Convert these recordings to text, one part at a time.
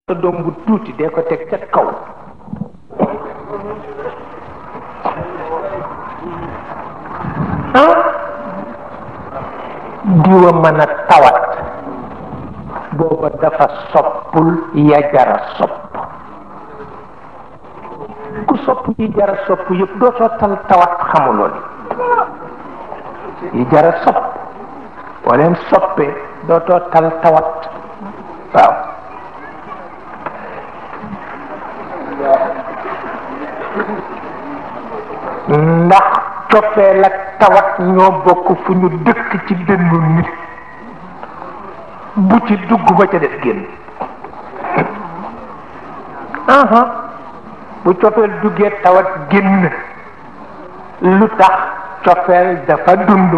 sa doom bu tuuti dee ko teg ca kaw diwa mën a tawat booba dafa soppul ya jara sopp ku sopp yi jara sopp yëpp dootoo tal tawat xamuloon yi jara sopp boo leen soppee dootoo tal tawat waaw ndax cofeel ak tawat ñoo bokk fu ñu dëkk ci dënnu nit bu ci dugg ba ca des génn bu cofeel duggee tawat génn lu tax cofeel dafa dund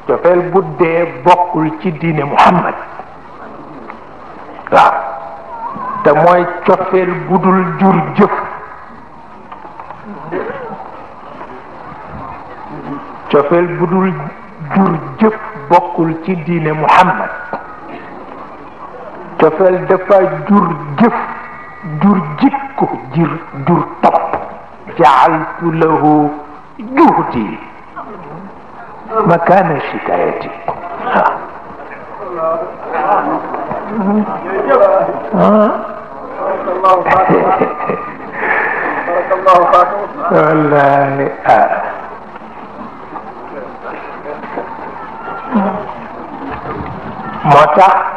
cofeel bu dee bokkul ci diine Muhammad waaw te mooy cofeel bu dul jur jëf cofeel bu dul jur jëf bokkul ci diine Muhammad cofeel dafa jur jëf jur jikko jur topp jaaltu lahu juhdi makana shikayati wallahi moo tax